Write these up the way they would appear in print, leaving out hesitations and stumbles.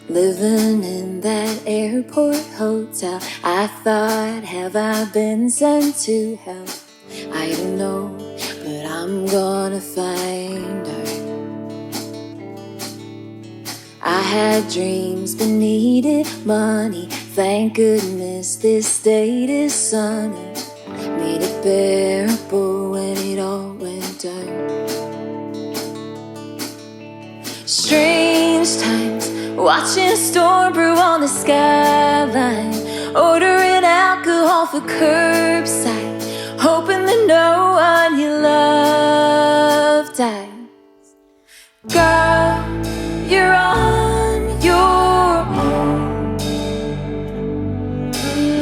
Living in that airport hotel, I thought, have I been sent to hell? I don't know, but I'm gonna find her. I had dreams but needed money. Thank goodness this state is sunny. Made it bearable when it all went down. Strange times, watching a storm brew on the skyline, ordering alcohol for curbside, hoping that no one you love dies. Girl, you're on your own.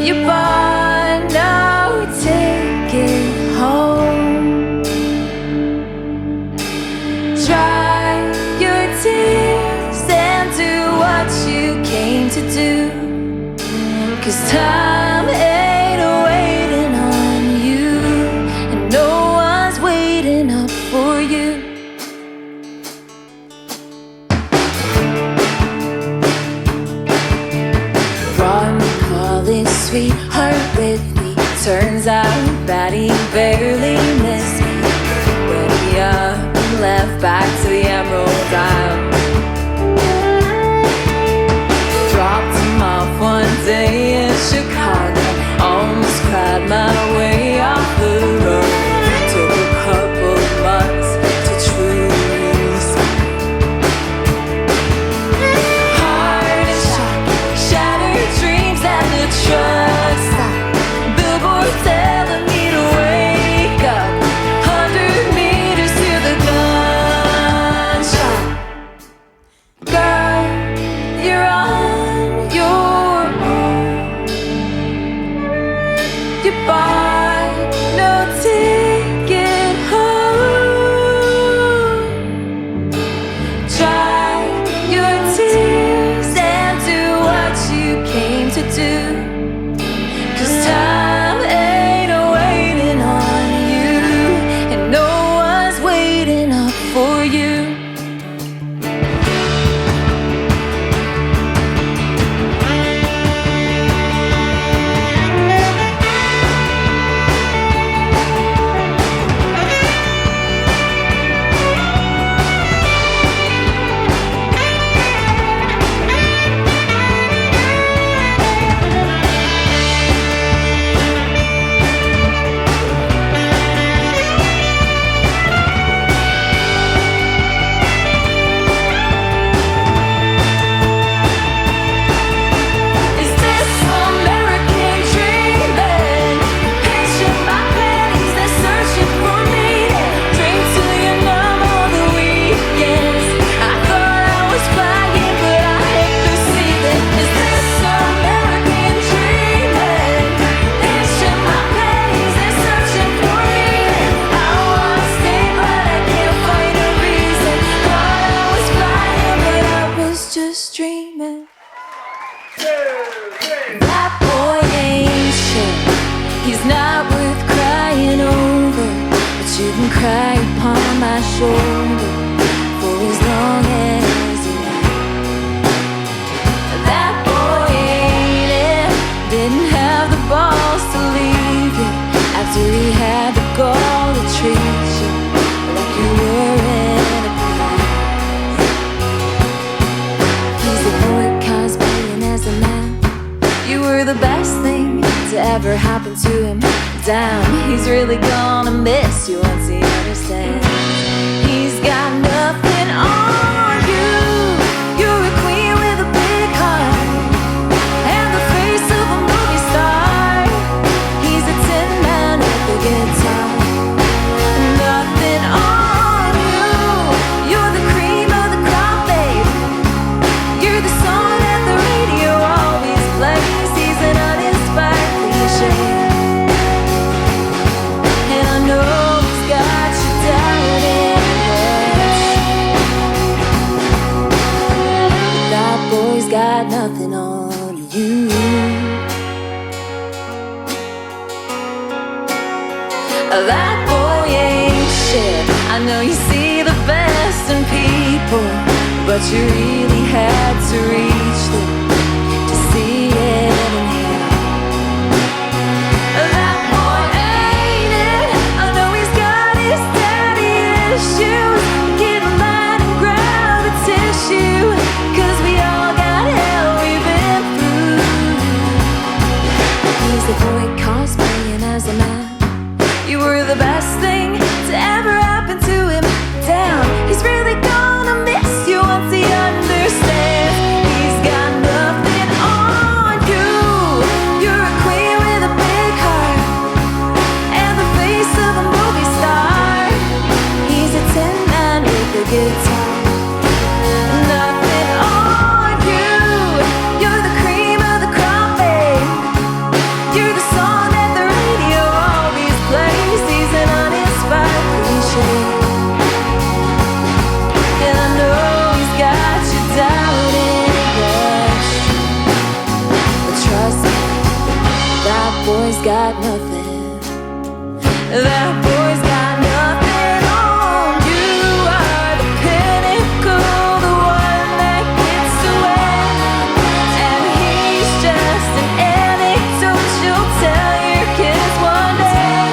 You bought no ticket home. Dry your tears and do what you came to do, 'cause time ain't waiting on you, and no one's waiting up for you. Brought my college sweetheart with me. Turns out that he barely missed me. When he up and left back to the Emerald Isle. Dropped him off one day in Chicago. Almost cried my way off the road. Took a couple months to truly smile. Heart and shock, shattered dreams at the truck stop. Billboards telling me to wake up. 100 meters to the gun shop. Girl, you're on your own. You bought no ticket home. Dry your tears and do what you came to do, 'cause time ain't waiting on you, and no one's waiting up for you. Is this American dreaming? Pinching my panties, they're searching for me. Drink till you're numb on the weekends. I thought I was flying, but I hate to see that. Is this American dreaming? Pinching my panties, they're searching for me. I wanna stay, but I can't find a reason. Thought I was flying, but I was just dreaming. That boy ain't shit. He's not worth crying over, but you can cry upon my shoulder for as long as you like. That boy ain't it. Didn't have the balls to leave you after he had the gall to treat you like you were in a class. He's the boy cosplaying as a man. You were the best thing to ever happen to him. Damn, he's really gonna miss you once he understands. He's got nothing on you. You're a queen with a big heart and the face of a movie star. He's a tin man with a guitar. Nothing on you. You're the cream of the crop, babe. You're the song that the radio always plays. He's an uninspired cliche, and I know he's got you doubting much. That boy ain't shit. I know you see the best in people, but you really had to reach them to see it in him. That boy ain't it. I know he's got his daddy issues. Get a line and grab a tissue, 'cause we all got hell we've been through. He's the boy cosplaying as a man. You were the best thing to ever happen to him. Damn, he's really gonna miss you once he understands. He's got nothing on you. You're a queen with a big heart and the face of a movie star. He's a tin man with a guitar. Nothing on you. You're the cream of the crop, babe. You're the song that the radio always plays. He's an uninspired cliche. And I know he's got you doubting, yes. But trust me, that boy's got nothing. That boy's got nothing on you. Are the pinnacle, the one that gets away. And he's just an anecdote you'll tell your kids one day.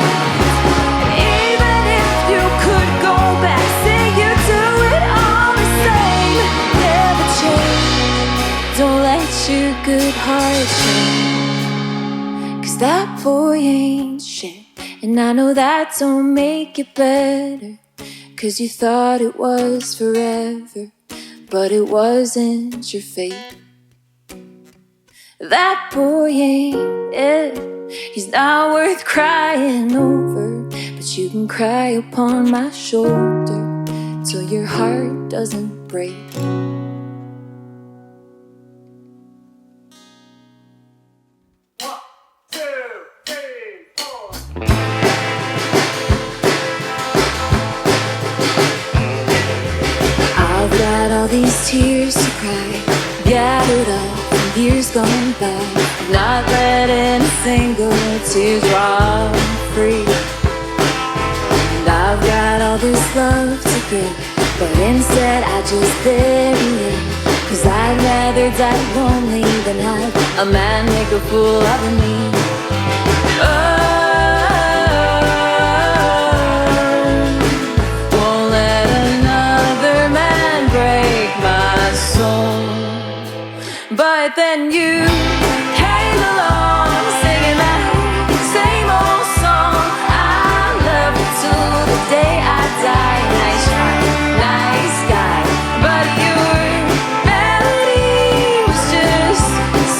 Even if you could go back, say you do it all the same. Never change. Don't let your good heart change, 'cause that boy ain't shit. And I know that don't make it better, 'cause you thought it was forever, but it wasn't your fate. That boy ain't it. He's not worth crying over, but you can cry upon my shoulder till your heart doesn't break. I've got all these tears to cry, gathered up from years gone by, not letting a single teardrop free. And I've got all this love to give, but instead I just bury it, 'cause I'd rather die lonely than have a man make a fool out of me. Won't let another man break my soul. But then you came along, singing that same old song. I love you till the day I die. Nice try, nice guy. But your melody was just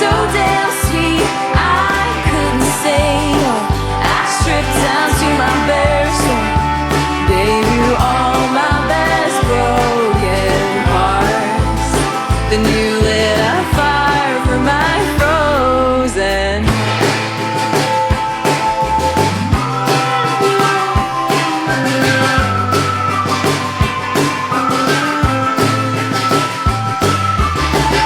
so damn sweet. I couldn't say no. I stripped down to my bare soul. Gave you all my best broken parts. Then you lit a fire for my frozen.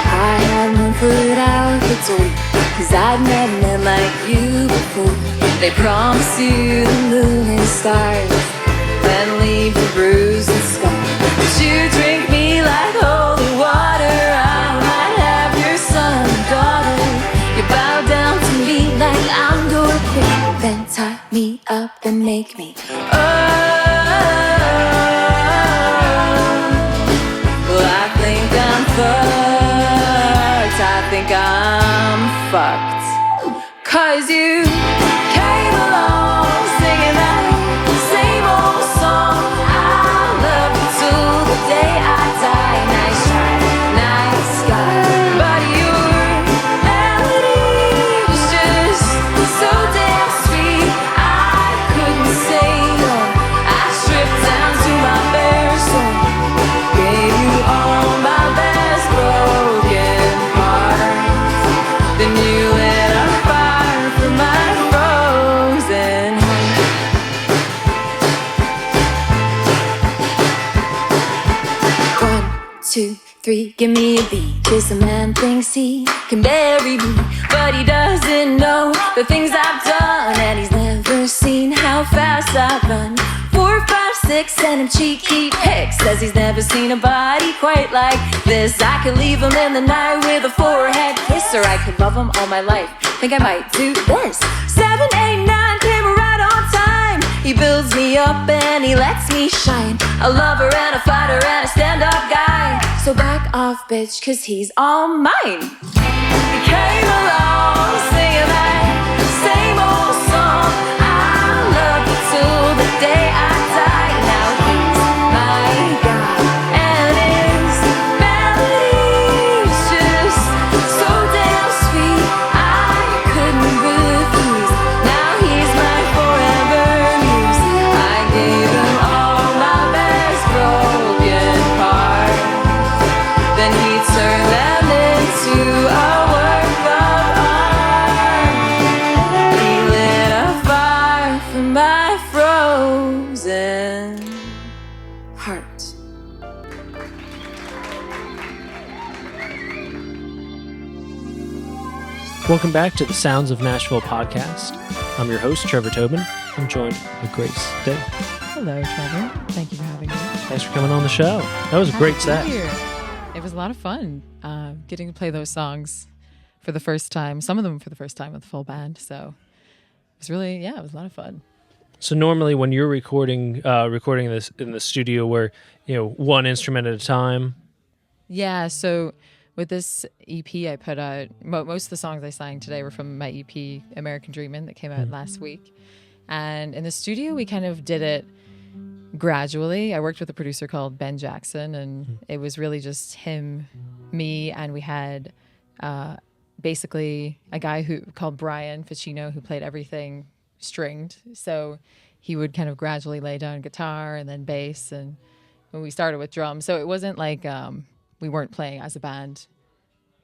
I had one foot out the door, 'cause I'd met men like you before. They promise you the moon and stars, then leave you bruised and scarred. But you drink me like holy water. I might have your son and daughter. You bow down to me like I'm your queen, then tie me up and make me well, I think I'm fucked. I think I'm fucked. 'Cause you came along, singing that same old song. I love you till the day I die. Nice try, nice guy. But your melody was just so damn sweet. I couldn't say no. I stripped down to my bare soul. Gave you all my best broken parts. Then you lit a fire for my frozen heart. 1, 2, 3, give me a beat. This a man thinks he can bury me, but he doesn't know the things I've done, and he's never seen how fast I run. 4, 5, 6, send him cheeky pics. Says he's never seen a body quite like this. I could leave him in the night with a forehead kiss, or I could love him all my life. Think I might do this. 7, 8, 9, came right on time. He builds me up and he lets me shine. A lover and a fighter and a stand-up guy. So back off, bitch, 'cause he's all mine. He came along singing that same old song. I love you till the day I die. Now he's my guy, and his melody's just so damn sweet. I couldn't refuse. Now he's my forever muse. I gave him all my best broken parts. Then he turned them into a work of art. He lit a fire for my frozen heart. Welcome back to the Sounds of Nashville Podcast. I'm your host, Trevor Tobin. I'm joined by Grace Day. Hello, Trevor. Thank you for having me. Thanks for coming on the show. That was a great set. It was a lot of fun getting to play those songs for the first time. Some of them for the first time with the full band. So it was really, it was a lot of fun. So normally when you're recording this in the studio where, one instrument at a time. Yeah, so with this EP I put out, most of the songs I sang today were from my EP, American Dreamin, that came out last week. And in the studio, we kind of did it gradually. I worked with a producer called Ben Jackson, and it was really just him, me, and we had basically a guy called Brian Ficino who played everything stringed. So he would kind of gradually lay down guitar and then bass, and when we started with drums. So it wasn't like we weren't playing as a band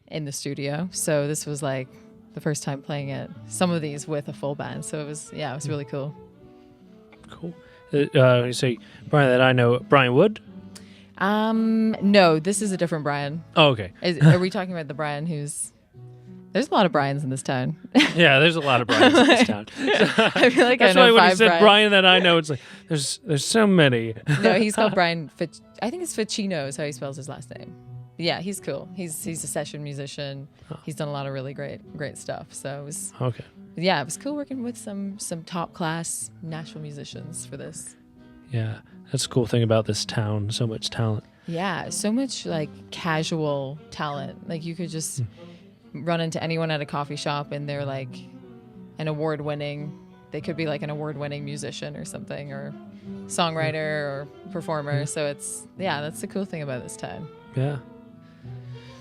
in the studio. So this was like the first time playing some of these with a full band. So it was really cool. Cool. You say Brian that I know, Brian Wood? No, this is a different Brian. Oh, okay. Are we talking about the Brian there's a lot of Brians in this town. Yeah, there's a lot of Brians in this town. I feel like that's I know why when you 5 said Brian. Brian that I know, it's like there's so many. No, he's called Brian. I think it's Ficino is how he spells his last name. Yeah, he's cool. He's a session musician. He's done a lot of really great stuff. So it was okay. Yeah, it was cool working with some top class Nashville musicians for this. Yeah, that's the cool thing about this town. So much talent. Yeah, so much like casual talent. Like you could just run into anyone at a coffee shop and they're like they could be like an award-winning musician or something, or songwriter or performer. So that's the cool thing about this town. Yeah.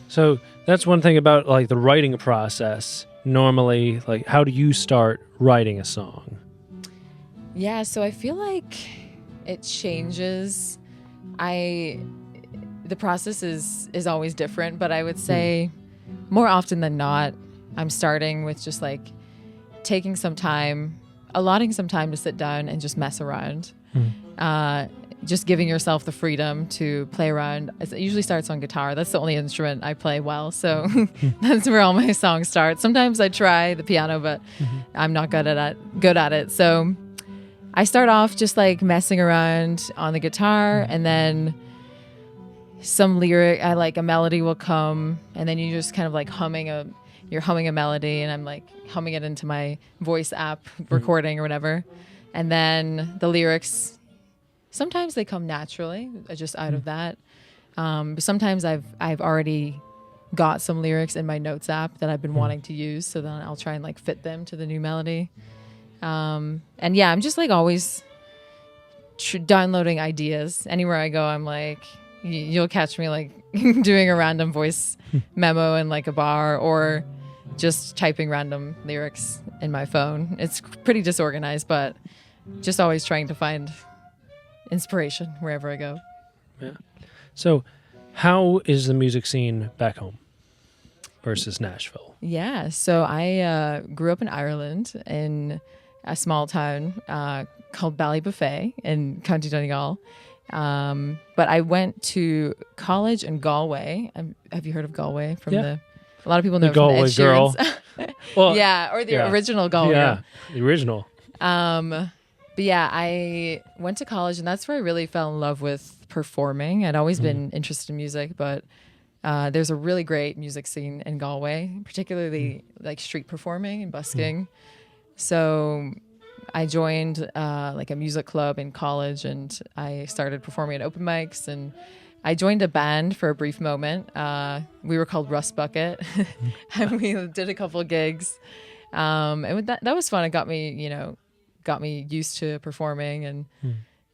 So that's one thing about like the writing process. Normally, like how do you start writing a song? Yeah, so I feel like it changes. The process is always different, but I would say more often than not, I'm starting with just like taking some time, allotting some time to sit down and just mess around. Just giving yourself the freedom to play around. It usually starts on guitar. That's the only instrument I play well, so that's where all my songs start. Sometimes I try the piano, but I'm not good at it. So I start off just like messing around on the guitar, and then some lyric, a melody will come, and then you just kind of like you're humming a melody, and I'm like humming it into my voice app recording or whatever. And then the lyrics, sometimes they come naturally, just out of that. But sometimes I've already got some lyrics in my notes app that I've been wanting to use, so then I'll try and like fit them to the new melody. And yeah, I'm just like always downloading ideas. Anywhere I go, I'm like, you'll catch me like doing a random voice memo in like a bar, or just typing random lyrics in my phone. It's pretty disorganized, but just always trying to find inspiration wherever I go. Yeah. So how is the music scene back home versus Nashville? Yeah. So I grew up in Ireland in a small town called Ballybuffet in County Donegal. But I went to college in Galway. Have you heard of Galway? A lot of people know the Galway girl. Well, yeah, or the original Galway. Yeah, the original. But But yeah, I went to college, and that's where I really fell in love with performing. I'd always been interested in music, but there's a really great music scene in Galway, particularly like street performing and busking. So I joined like a music club in college, and I started performing at open mics, and I joined a band for a brief moment. We were called Rust Bucket, and we did a couple of gigs. And that was fun. It got me used to performing, and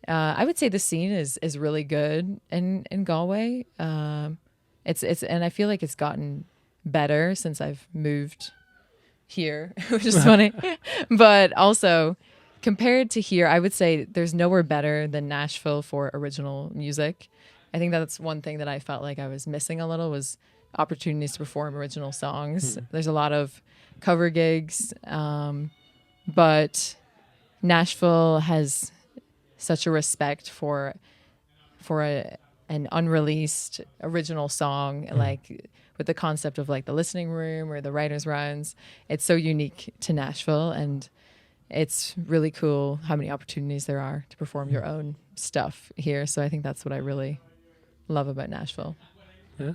I would say the scene is really good in Galway. It's and I feel like it's gotten better since I've moved here, which is funny. But also, compared to here, I would say there's nowhere better than Nashville for original music. I think that's one thing that I felt like I was missing a little, was opportunities to perform original songs. There's a lot of cover gigs, but Nashville has such a respect for an unreleased original song, like with the concept of like the listening room or the writer's rounds. It's so unique to Nashville, and it's really cool how many opportunities there are to perform your own stuff here. So I think that's what I really love about Nashville. Yeah.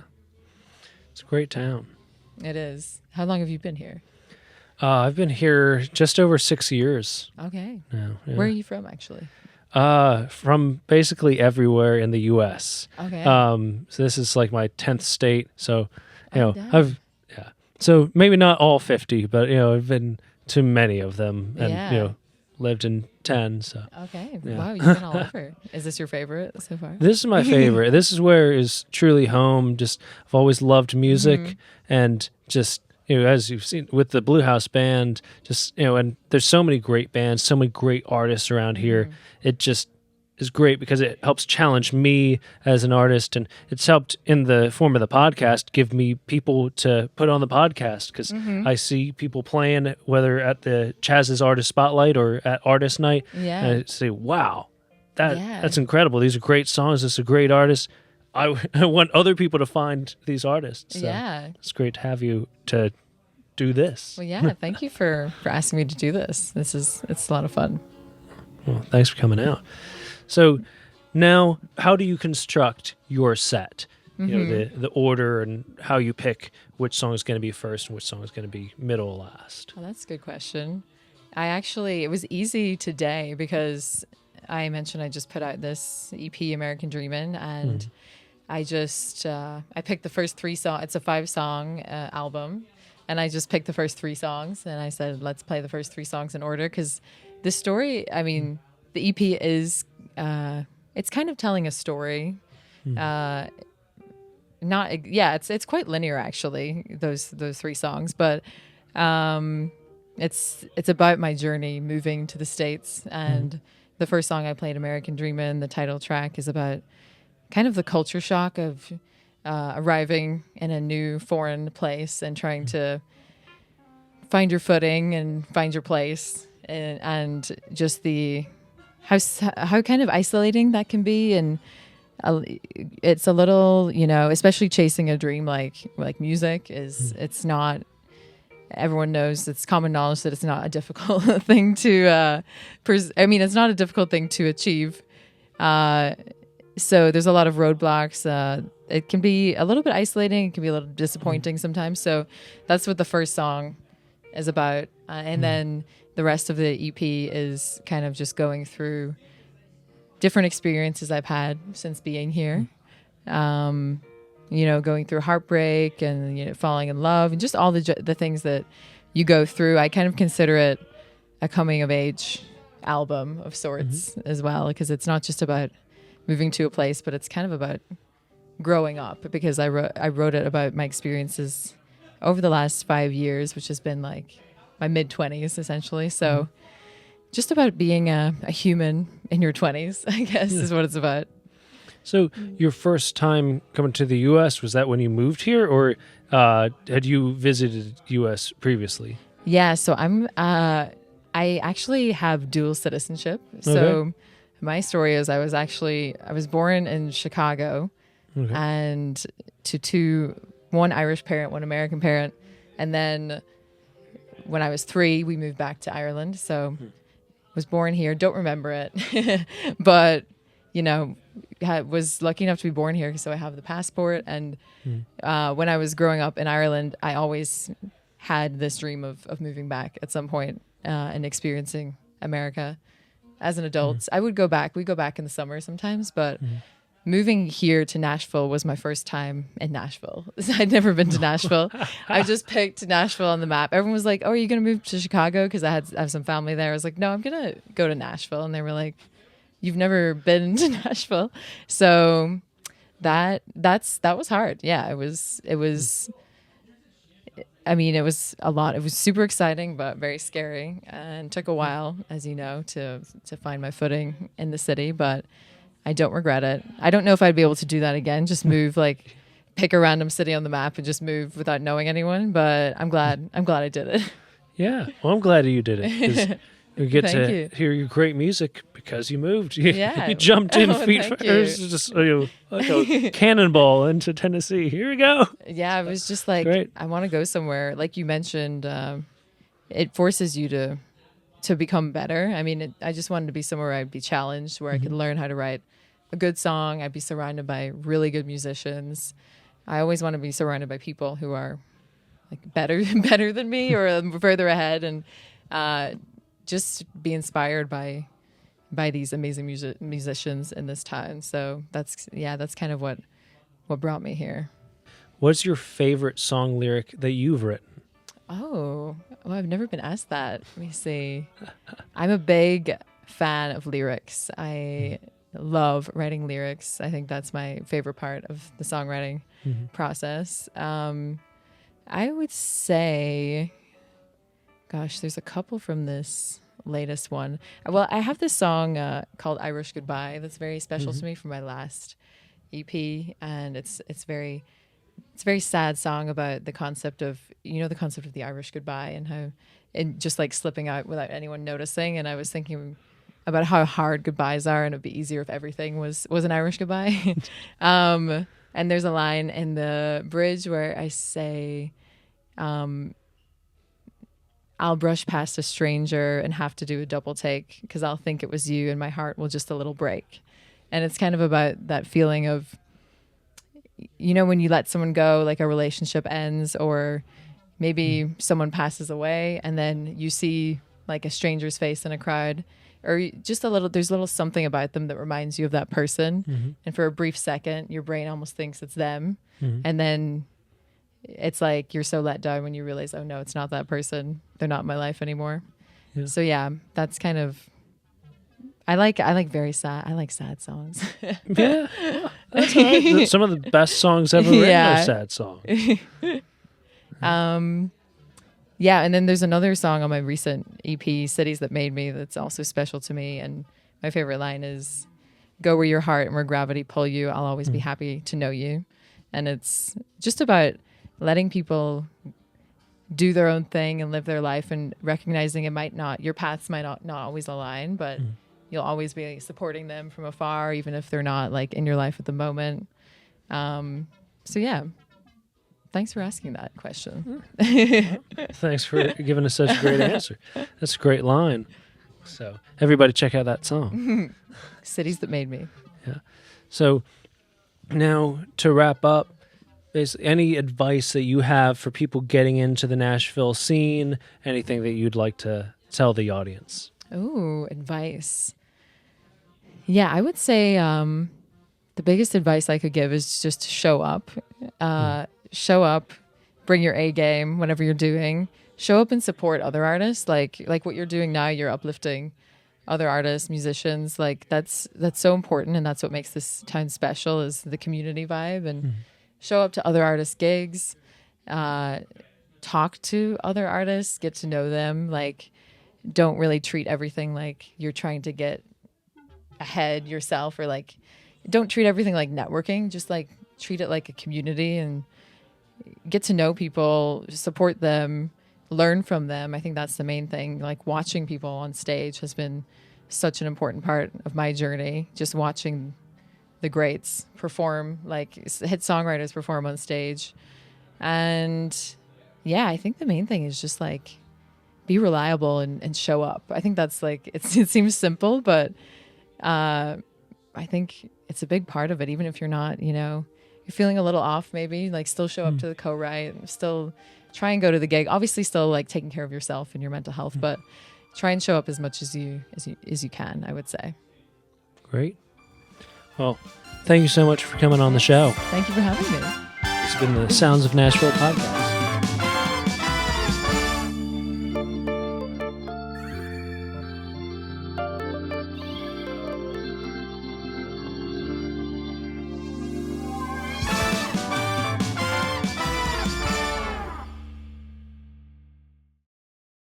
It's a great town. It is. How long have you been here? I've been here just over 6 years. Okay. Now, yeah. Where are you from, actually? From basically everywhere in the U.S. Okay. So this is like my 10th state. So, Damn. So maybe not all 50, but, I've been to many of them and, Yeah. Lived in 10. So Okay. Yeah. Wow, you've been all over. Is this your favorite so far? this is my favorite. This is where is truly home. Just, I've always loved music and just, as you've seen with the Blue House Band, just, and there's so many great bands, so many great artists around here. It just is great because it helps challenge me as an artist, and it's helped in the form of the podcast give me people to put on the podcast, because I see people playing, whether at the Chaz's Artist Spotlight or at Artist Night, Yeah. and I say, wow, that's incredible. These are great songs. This is a great artist. I want other people to find these artists. So Yeah. it's great to have you to do this. Well, yeah. Thank you for asking me to do this. It's a lot of fun. Well, thanks for coming out. So now, how do you construct your set? The order and how you pick which song is going to be first and which song is going to be middle or last. Well, that's a good question. It was easy today because I mentioned I just put out this EP, American Dreamin, and I picked the first 3 songs. It's a 5-song album, and I just picked the first 3 songs, and I said, let's play the first 3 songs in order, because the story, the EP is, it's kind of telling a story. It's quite linear, actually, those 3 songs, but it's about my journey moving to the States. And the first song I played, American Dreamin', the title track, is about kind of the culture shock of arriving in a new foreign place and trying to find your footing and find your place, and just the how kind of isolating that can be. And it's a little, especially chasing a dream like music is. It's not. Everyone knows, it's common knowledge that it's not a difficult thing to. It's not a difficult thing to achieve. So there's a lot of roadblocks. It can be a little bit isolating. It can be a little disappointing sometimes. So that's what the first song is about. And then the rest of the EP is kind of just going through different experiences I've had since being here. Going through heartbreak and, falling in love and just all the things that you go through. I kind of consider it a coming of age album of sorts as well, because it's not just about moving to a place, but it's kind of about growing up, because I wrote it about my experiences over the last 5 years, which has been like my mid-20s essentially. So just about being a human in your 20s, I guess, is what it's about. So your first time coming to the U.S., was that when you moved here, or had you visited U.S. previously? Yeah, so I actually have dual citizenship. So my story is I was born in Chicago, and to one Irish parent, one American parent, and then when I was 3, we moved back to Ireland. So was born here. Don't remember it, but was lucky enough to be born here, so I have the passport. And when I was growing up in Ireland, I always had this dream of moving back at some point and experiencing America as an adult. I would go back. We go back in the summer sometimes, but moving here to Nashville was my first time in Nashville. I'd never been to Nashville. I just picked Nashville on the map. Everyone was like, "Oh, are you going to move to Chicago?" Because I have some family there. I was like, "No, I'm going to go to Nashville." And they were like, "You've never been to Nashville?" So that was hard. Yeah, it was. I mean, it was a lot. It was super exciting, but very scary, and took a while, as you know, to find my footing in the city. But I don't regret it. I don't know if I'd be able to do that again. Just move, like, pick a random city on the map and just move without knowing anyone. But I'm glad I did it. Yeah. Well, I'm glad you did it. 'Cause you get to hear your great music because you moved. You jumped in feet first, just like a cannonball into Tennessee. Here we go. Yeah, it was just like, great. I want to go somewhere. Like you mentioned, it forces you to become better. I mean, I just wanted to be somewhere I'd be challenged, where I could learn how to write a good song. I'd be surrounded by really good musicians. I always want to be surrounded by people who are like better than me or further ahead, and just be inspired by these amazing musicians in this time. So that's kind of what brought me here. What's your favorite song lyric that you've written? Oh, well, I've never been asked that. Let me see. I'm a big fan of lyrics. I love writing lyrics. I think that's my favorite part of the songwriting process. I would say, gosh, there's a couple from this latest one. Well, I have this song called Irish Goodbye that's very special to me from my last EP, and it's a very sad song about the concept of the Irish goodbye and how it just like slipping out without anyone noticing. And I was thinking about how hard goodbyes are, and it'd be easier if everything was an Irish goodbye. And there's a line in the bridge where I say, I'll brush past a stranger and have to do a double take because I'll think it was you and my heart will just a little break. And it's kind of about that feeling of, when you let someone go, like a relationship ends, or maybe someone passes away and then you see like a stranger's face in a crowd, or just there's a little something about them that reminds you of that person. And for a brief second, your brain almost thinks it's them. And then it's like you're so let down when you realize, oh no, it's not that person. They're not in my life anymore. Yeah. So yeah, that's kind of, I like sad songs. Yeah. That's right. Some of the best songs ever written are sad songs. Yeah, and then there's another song on my recent EP, Cities That Made Me, that's also special to me. And my favorite line is, go where your heart and where gravity pull you. I'll always be happy to know you. And it's just about letting people do their own thing and live their life, and recognizing your paths might not always align, but you'll always be supporting them from afar, even if they're not like in your life at the moment. So yeah. Thanks for asking that question. Thanks for giving us such a great answer. That's a great line. So everybody check out that song. Cities That Made Me. Yeah. So now to wrap up, is any advice that you have for people getting into the Nashville scene? Anything that you'd like to tell the audience? Oh, advice. Yeah, I would say the biggest advice I could give is just to show up. Show up, bring your A game, whatever you're doing. Show up and support other artists. Like what you're doing now, you're uplifting other artists, musicians. Like that's so important, and that's what makes this town special, is the community vibe. And show up to other artists' gigs, talk to other artists, get to know them. Like, don't really treat everything like you're trying to get ahead yourself, or like, don't treat everything like networking. Just like treat it like a community and get to know people, support them, learn from them. I think that's the main thing. Like, watching people on stage has been such an important part of my journey. Just watching the greats perform, like hit songwriters perform on stage. And yeah, I think the main thing is just like be reliable and show up. I think that's like, it seems simple, but I think it's a big part of it. Even if you're not, you're feeling a little off, maybe like still show up to the co-write, still try and go to the gig. Obviously still like taking care of yourself and your mental health, but try and show up as much as you can, I would say. Great. Well, thank you so much for coming on the show. Thank you for having me. It's been the Sounds of Nashville podcast.